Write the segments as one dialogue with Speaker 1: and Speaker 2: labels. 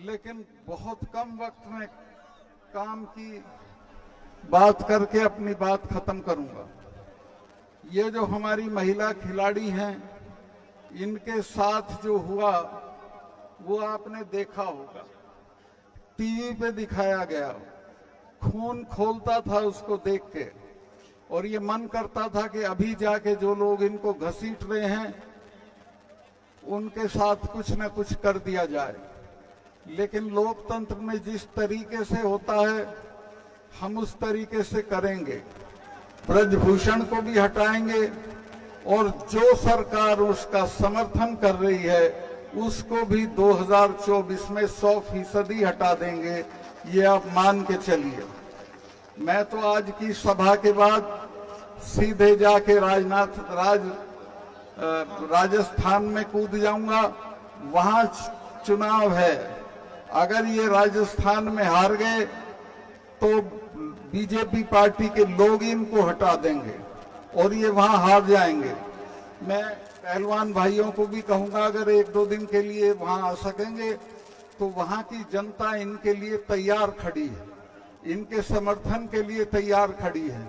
Speaker 1: लेकिन बहुत कम वक्त में काम की बात करके अपनी बात खत्म करूंगा। ये जो हमारी महिला खिलाड़ी हैं, इनके साथ जो हुआ वो आपने देखा होगा, टीवी पे दिखाया गया, खून खौलता था उसको देख के, और ये मन करता था कि अभी जाके जो लोग इनको घसीट रहे हैं उनके साथ कुछ न कुछ कर दिया जाए। लेकिन लोकतंत्र में जिस तरीके से होता है हम उस तरीके से करेंगे। ब्रजभूषण को भी हटाएंगे और जो सरकार उसका समर्थन कर रही है उसको भी 2024 में 100% हटा देंगे, ये आप मान के चलिए। मैं तो आज की सभा के बाद सीधे जाके राजस्थान में कूद जाऊंगा। वहां चुनाव है, अगर ये राजस्थान में हार गए तो बीजेपी पार्टी के लोग इनको हटा देंगे और ये वहां हार जाएंगे। मैं पहलवान भाइयों को भी कहूंगा, अगर 1-2 दिन के लिए वहां आ सकेंगे तो वहां की जनता इनके लिए तैयार खड़ी है, इनके समर्थन के लिए तैयार खड़ी है।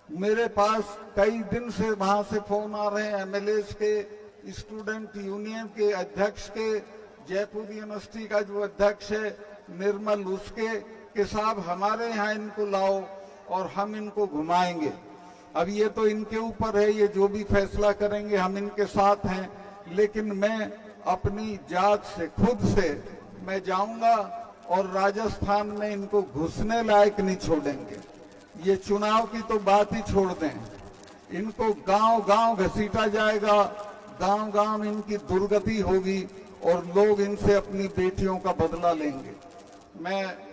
Speaker 1: मेरे पास कई दिन से वहां से फोन आ रहे हैं, एमएलएस के, स्टूडेंट यूनियन के अध्यक्ष के, जयपुर यूनिवर्सिटी का जो अध्यक्ष है निर्मल, उसके कि साहब हमारे यहाँ इनको लाओ और हम इनको घुमाएंगे। अब ये तो इनके ऊपर है, ये जो भी फैसला करेंगे हम इनके साथ हैं, लेकिन मैं अपनी जात से खुद से मैं जाऊंगा और राजस्थान में इनको घुसने लायक नहीं छोड़ेंगे। ये चुनाव की तो बात ही छोड़ दें, इनको गांव-गांव घसीटा जाएगा, गांव-गांव इनकी दुर्गति होगी और लोग इनसे अपनी बेटियों का बदला लेंगे। मैं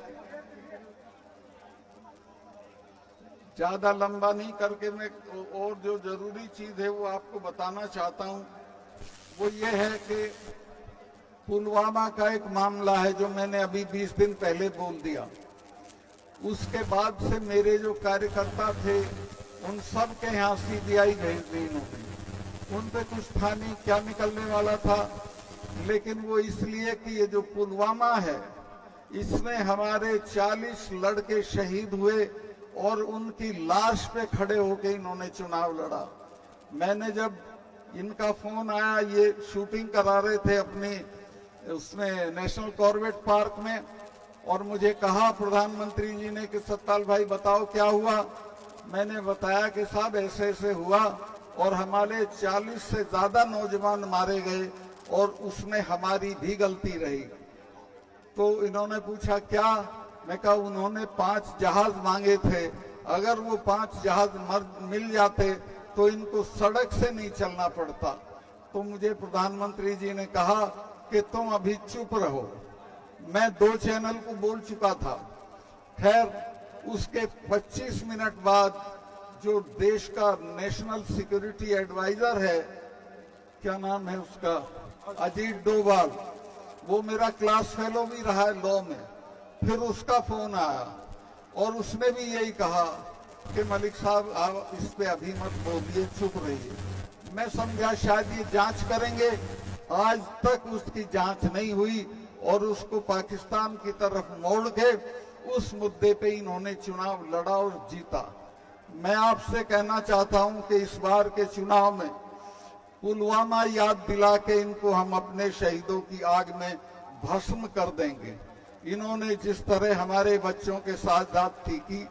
Speaker 1: ज्यादा लंबा नहीं करके मैं और जो जरूरी चीज है वो आपको बताना चाहता हूं। वो ये है कि पुलवामा का एक मामला है जो मैंने अभी 20 दिन पहले बोल दिया। उसके बाद से मेरे जो कार्यकर्ता थे उन सब के यहाँ सीबीआई भेज दी इन्होंने। उन पे कुछ था नहीं, क्या निकलने वाला था, लेकिन वो इसलिए कि ये जो पुलवामा है इसमें हमारे 40 लड़के शहीद हुए और उनकी लाश पे खड़े होके इन्होंने चुनाव लड़ा। मैंने जब इनका फोन आया, ये शूटिंग करा रहे थे अपनी उसमें नेशनल कॉर्बेट पार्क में, और मुझे कहा प्रधानमंत्री जी ने कि सत्ताल भाई बताओ क्या हुआ। मैंने बताया कि साहब ऐसे ऐसे हुआ और हमारे 40 से ज्यादा नौजवान मारे गए और उसमें हमारी भी गलती रही। तो इन्होंने पूछा क्या, मैं कहा उन्होंने 5 जहाज मांगे थे, अगर वो 5 जहाज मिल जाते तो इनको सड़क से नहीं चलना पड़ता। तो मुझे प्रधानमंत्री जी ने कहा कि तुम अभी चुप रहो। मैं 2 चैनल को बोल चुका था। खैर उसके 25 मिनट बाद जो देश का नेशनल सिक्योरिटी एडवाइजर है, क्या नाम है उसका, अजीत डोभाल, वो मेरा क्लास फेलो भी रहा है लॉ में, फिर उसका फोन आया और उसने भी यही कहा कि मलिक साहब आप इस पे अभी मत बोलिए, चुप रहिए। मैं समझा शायद ये जांच करेंगे, आज तक उसकी जांच नहीं हुई और उसको पाकिस्तान की तरफ मोड़ के उस मुद्दे पे इन्होंने चुनाव लड़ा और जीता। मैं आपसे कहना चाहता हूं कि इस बार के चुनाव में पुलवामा याद दिला के इनको हम अपने शहीदों की आग में भस्म कर देंगे। इन्होंने जिस तरह हमारे बच्चों के साथ ज्यादती की,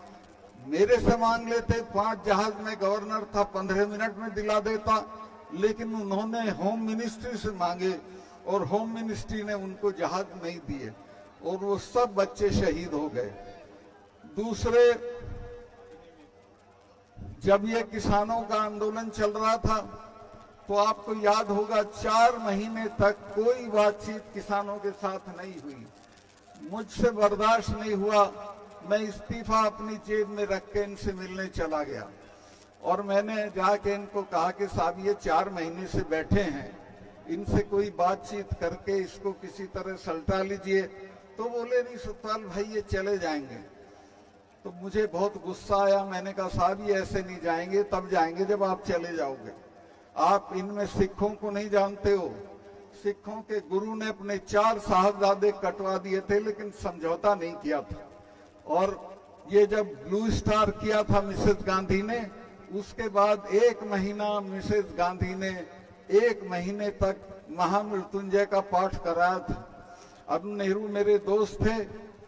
Speaker 1: मेरे से मांग लेते 5 जहाज में गवर्नर था 15 मिनट में दिला देता, लेकिन उन्होंने होम मिनिस्ट्री से मांगे और होम मिनिस्ट्री ने उनको जहाज नहीं दिए और वो सब बच्चे शहीद हो गए। दूसरे, जब ये किसानों का आंदोलन चल रहा था तो आपको याद होगा 4 महीने तक कोई बातचीत किसानों के साथ नहीं हुई। मुझसे बर्दाश्त नहीं हुआ, मैं इस्तीफा अपनी जेब में रख के इनसे मिलने चला गया और मैंने जाके इनको कहा कि साहब ये 4 महीने से बैठे हैं, इनसे कोई बातचीत करके इसको किसी तरह सलटा लीजिए। तो बोले नहीं सत्पाल भाई ये चले जाएंगे। तो मुझे बहुत गुस्सा आया, मैंने कहा साहब ये ऐसे नहीं जाएंगे, तब जाएंगे जब आप चले जाओगे। आप इनमें सिखों को नहीं जानते हो, सिखों के गुरु ने अपने 4 साहबजादे कटवा दिए थे, लेकिन समझौता नहीं किया था। और ये जब ब्लू स्टार किया था मिसेस गांधी ने, उसके बाद 1 महीना मिसेस गांधी ने 1 महीने तक महामृत्युंजय का पाठ कराया था। अब नेहरू मेरे दोस्त थे,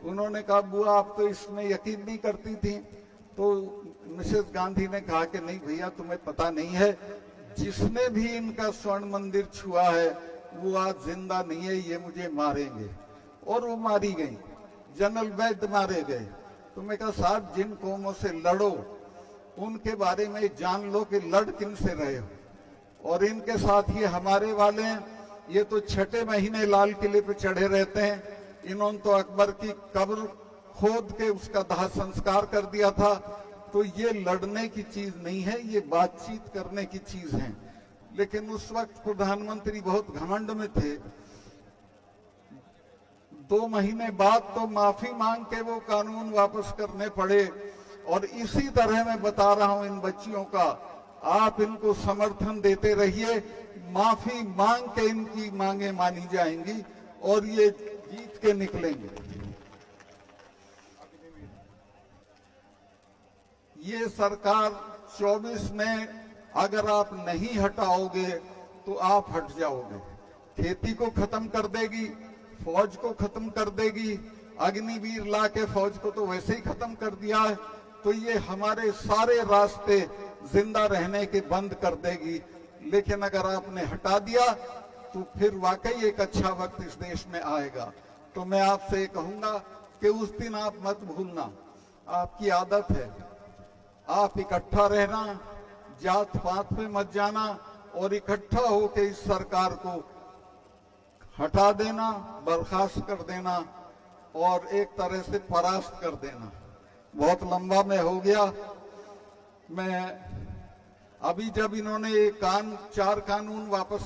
Speaker 1: उन्होंने कहा बुआ आप तो इसमें यकीन नहीं करती थी, तो मिसेस गांधी ने कहा कि नहीं भैया तुम्हें पता नहीं है, जिसने भी इनका स्वर्ण मंदिर छुआ है वो आज जिंदा नहीं है, ये मुझे मारेंगे। और वो मारी गई, जनरल वैद्य मारे गए। तो मैं कहा साहब जिन कौमों से लड़ो उनके बारे में जान लो कि लड़ किन से रहे हो, और इनके साथ ये हमारे वाले हैं, ये तो 6 महीने लाल किले पे चढ़े रहते हैं। इन्होंने तो अकबर की कब्र खोद के उसका दाह संस्कार कर दिया था। तो ये लड़ने की चीज नहीं है, ये बातचीत करने की चीज है। लेकिन उस वक्त प्रधानमंत्री बहुत घमंड में थे। 2 महीने बाद तो माफी मांग के वो कानून वापस करने पड़े। और इसी तरह मैं बता रहा हूं इन बच्चियों का, आप इनको समर्थन देते रहिए, माफी मांग के इनकी मांगे मानी जाएंगी और ये जीत के निकलेंगे। ये सरकार 24 में अगर आप नहीं हटाओगे तो आप हट जाओगे। खेती को खत्म कर देगी, फौज को खत्म कर देगी, अग्निवीर ला के फौज को तो वैसे ही खत्म कर दिया है। तो ये हमारे सारे रास्ते जिंदा रहने के बंद कर देगी। लेकिन अगर आपने हटा दिया तो फिर वाकई एक अच्छा वक्त इस देश में आएगा। तो मैं आपसे ये कहूंगा कि उस दिन आप मत भूलना, आपकी आदत है, आप इकट्ठा रहना, जात पात पे मत जाना और इकट्ठा होकर इस सरकार को हटा देना, बर्खास्त कर देना और एक तरह से परास्त कर देना। बहुत लंबा में हो गया। मैं अभी जब इन्होंने 4 कानून वापस